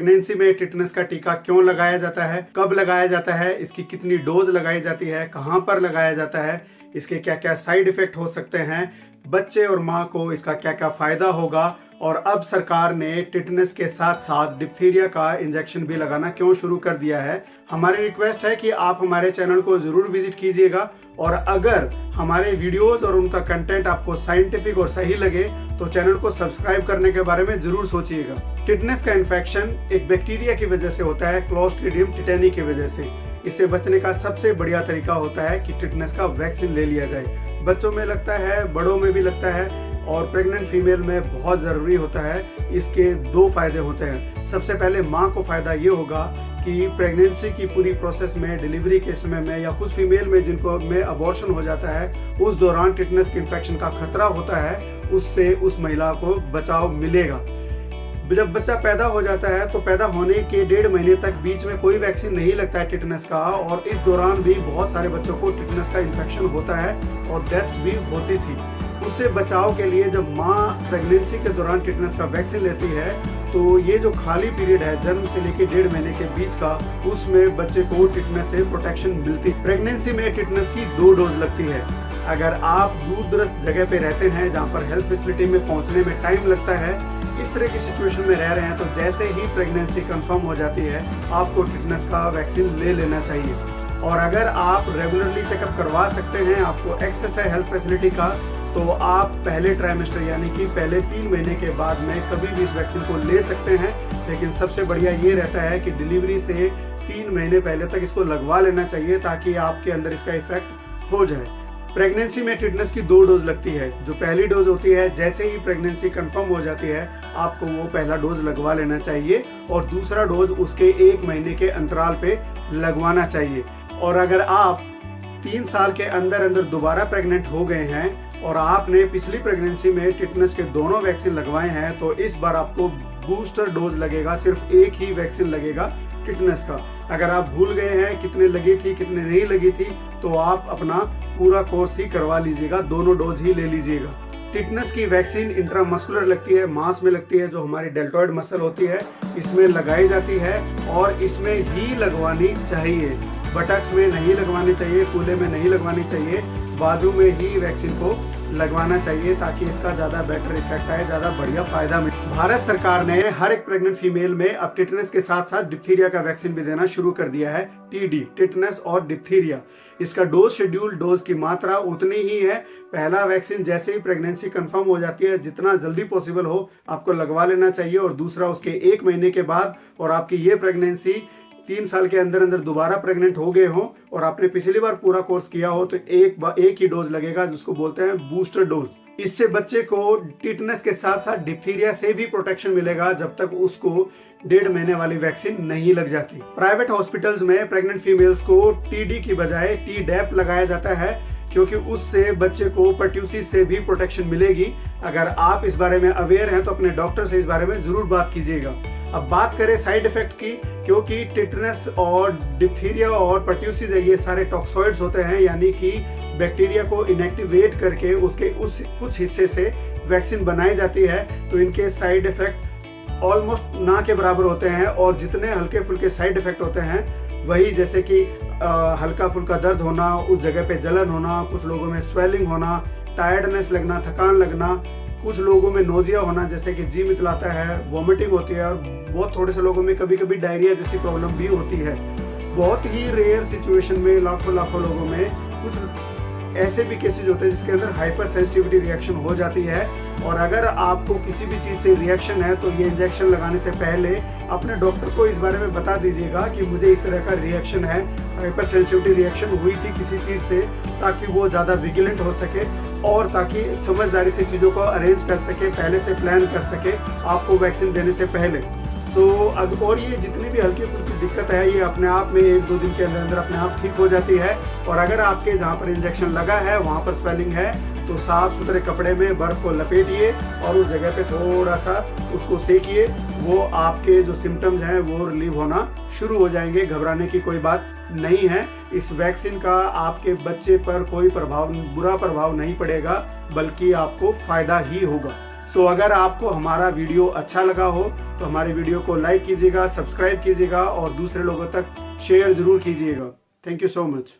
Pregnancy में tetanus का टीका क्यों लगाया जाता है, कब लगाया जाता है, इसकी कितनी डोज लगाई जाती है, कहां पर लगाया जाता है, इसके क्या क्या साइड इफेक्ट हो सकते हैं, बच्चे और माँ को इसका क्या क्या फायदा होगा, और अब सरकार ने टिटनेस के साथ साथ डिप्थीरिया का इंजेक्शन भी लगाना क्यों शुरू कर दिया है। हमारी रिक्वेस्ट है कि आप हमारे चैनल को जरूर विजिट कीजिएगा, और अगर हमारे वीडियोस और उनका कंटेंट आपको साइंटिफिक और सही लगे तो चैनल को सब्सक्राइब करने के बारे में जरूर सोचिएगा। टिटनेस का इन्फेक्शन एक बैक्टीरिया की वजह से होता है, क्लोस्ट्रीडियम टिटेनी की वजह से। इससे बचने का सबसे बढ़िया तरीका होता है कि टिटनेस का वैक्सीन ले लिया जाए। बच्चों में लगता है, बड़ों में भी लगता है, और प्रेग्नेंट फीमेल में बहुत ज़रूरी होता है। इसके दो फायदे होते हैं। सबसे पहले माँ को फायदा ये होगा कि प्रेगनेंसी की पूरी प्रोसेस में, डिलीवरी के समय में, या कुछ फीमेल में जिनको में अबॉर्शन हो जाता है, उस दौरान टिटनेस के इन्फेक्शन का खतरा होता है, उससे उस महिला को बचाव मिलेगा। जब बच्चा पैदा हो जाता है तो पैदा होने के 1.5 महीने तक बीच में कोई वैक्सीन नहीं लगता है टिटनेस का, और इस दौरान भी बहुत सारे बच्चों को टिटनेस का इन्फेक्शन होता है और डेथ्स भी होती थी। उससे बचाव के लिए जब माँ प्रेगनेंसी के दौरान टिटनेस का वैक्सीन लेती है तो ये जो खाली पीरियड है जन्म से लेकर 1.5 महीने के बीच का, उसमें बच्चे को टिटनेस से प्रोटेक्शन मिलती है। प्रेगनेंसी में टिटनेस की 2 डोज लगती है। अगर आप दूर दराज जगह पे रहते हैं जहाँ पर हेल्थ फैसिलिटी में पहुँचने में टाइम लगता है, इस तरह की सिचुएशन में रह रहे हैं, तो जैसे ही प्रेगनेंसी कंफर्म हो जाती है आपको टिटनेस का वैक्सीन ले लेना चाहिए। और अगर आप रेगुलरली चेकअप करवा सकते हैं, आपको एक्सेस है हेल्थ फैसिलिटी का, तो आप पहले ट्राइमेस्टर यानी कि पहले 3 महीने के बाद में कभी भी इस वैक्सीन को ले सकते हैं। लेकिन सबसे बढ़िया ये रहता है कि डिलीवरी से 3 महीने पहले तक इसको लगवा लेना चाहिए, ताकि आपके अंदर इसका इफेक्ट हो जाए। प्रेगनेंसी में टिटनेस की 2 डोज लगती है। जो पहली डोज होती है, जैसे ही प्रेगनेंसी कंफर्म हो जाती है आपको वो पहला डोज लगवा लेना चाहिए, और दूसरा डोज उसके 1 महीने के अंतराल पे लगवाना चाहिए। और अगर आप 3 साल के अंदर अंदर दोबारा प्रेग्नेंट हो गए हैं और आपने पिछली प्रेगनेंसी में टिटनेस के दोनों वैक्सीन लगवाए हैं, तो इस बार आपको बूस्टर डोज लगेगा, सिर्फ एक ही वैक्सीन लगेगा टिटनेस का। अगर आप भूल गए हैं कितने लगी थी कितने नहीं लगी थी, तो आप अपना पूरा कोर्स ही करवा लीजिएगा, दोनों डोज ही ले लीजिएगा। टिटनेस की वैक्सीन इंट्रामस्कुलर लगती है, मांस में लगती है, जो हमारी डेल्टॉइड मसल होती है इसमें लगाई जाती है, और इसमें ही लगवानी चाहिए। बटक्स में नहीं लगवानी चाहिए, कूल्हे में नहीं लगवानी चाहिए, बाजू में ही वैक्सीन को लगवाना चाहिए, ताकि इसका ज़्यादा बेटर इफेक्ट आए, ज़्यादा बढ़िया फायदा मिले। भारत सरकार ने हर एक प्रेग्नेंट फीमेल में अब टिटनेस के साथ साथ डिप्थीरिया का वैक्सीन भी देना शुरू कर दिया है। टीडी, टिटनेस और डिप्थीरिया। इसका डोज शेड्यूल, डोज की मात्रा उतनी ही है। पहला वैक्सीन जैसे ही प्रेगनेंसी कंफर्म हो जाती है, जितना जल्दी पॉसिबल हो आपको लगवा लेना चाहिए, और दूसरा उसके 1 महीने के बाद। और आपकी ये प्रेगनेंसी 3 साल के अंदर अंदर दोबारा प्रेग्नेंट हो गए हो और आपने पिछली बार पूरा कोर्स किया हो, तो एक ही डोज लगेगा, जिसको बोलते हैं बूस्टर डोज। इससे बच्चे को टिटनेस के साथ साथ डिप्थीरिया से भी प्रोटेक्शन मिलेगा, जब तक उसको 1.5 महीने वाली वैक्सीन नहीं लग जाती। प्राइवेट हॉस्पिटल्स में प्रेग्नेंट फीमेल्स को टीडी की बजाय टीडैप लगाया जाता है, क्योंकि उससे बच्चे को पर्ट्यूसिस से भी प्रोटेक्शन मिलेगी। अगर आप इस बारे में अवेयर हैं तो अपने डॉक्टर से इस बारे में जरूर बात कीजिएगा। अब बात करें साइड इफेक्ट की, क्योंकि टिटनेस और डिप्थीरिया और पर्ट्यूसिस ये सारे टॉक्सॉइड्स होते हैं, यानी कि बैक्टीरिया को इनएक्टिवेट करके उसके उस कुछ हिस्से से वैक्सीन बनाई जाती है, तो इनके साइड इफेक्ट ऑलमोस्ट ना के बराबर होते हैं। और जितने हल्के फुल्के साइड इफेक्ट होते हैं, वही जैसे कि हल्का फुल्का दर्द होना, उस जगह पे जलन होना, कुछ लोगों में स्वेलिंग होना, टायर्डनेस लगना, थकान लगना, कुछ लोगों में नोजिया होना, जैसे कि जी मितलाता है, वॉमिटिंग होती है, और बहुत थोड़े से लोगों में कभी कभी डायरिया जैसी प्रॉब्लम भी होती है। बहुत ही रेयर सिचुएशन में लाखों लोगों में कुछ ऐसे भी केसेस होते हैं जिसके अंदर हाइपर सेंसिटिविटी रिएक्शन हो जाती है। और अगर आपको किसी भी चीज़ से रिएक्शन है, तो ये इंजेक्शन लगाने से पहले अपने डॉक्टर को इस बारे में बता दीजिएगा कि मुझे इस तरह का रिएक्शन है, हाइपर सेंसिटिविटी रिएक्शन हुई थी किसी चीज़ से, ताकि वो ज़्यादा विजिलेंट हो सके और ताकि समझदारी से चीज़ों को अरेंज कर सके, पहले से प्लान कर सके आपको वैक्सीन देने से पहले। तो और ये जितनी भी हल्की फुल्की दिक्कत है, ये अपने आप में 1-2 दिन के अंदर अंदर अपने आप ठीक हो जाती है। और अगर आपके जहाँ पर इंजेक्शन लगा है वहाँ पर स्वेलिंग है, तो साफ सुथरे कपड़े में बर्फ को लपेटिए और उस जगह पे थोड़ा सा उसको सेकिए, वो आपके जो सिम्टम्स हैं वो रिलीव होना शुरू हो जाएंगे। घबराने की कोई बात नहीं है। इस वैक्सीन का आपके बच्चे पर कोई बुरा प्रभाव नहीं पड़ेगा, बल्कि आपको फायदा ही होगा। सो अगर आपको हमारा वीडियो अच्छा लगा हो तो हमारे वीडियो को लाइक कीजिएगा, सब्सक्राइब कीजिएगा और दूसरे लोगों तक शेयर जरूर कीजिएगा। Thank you so much.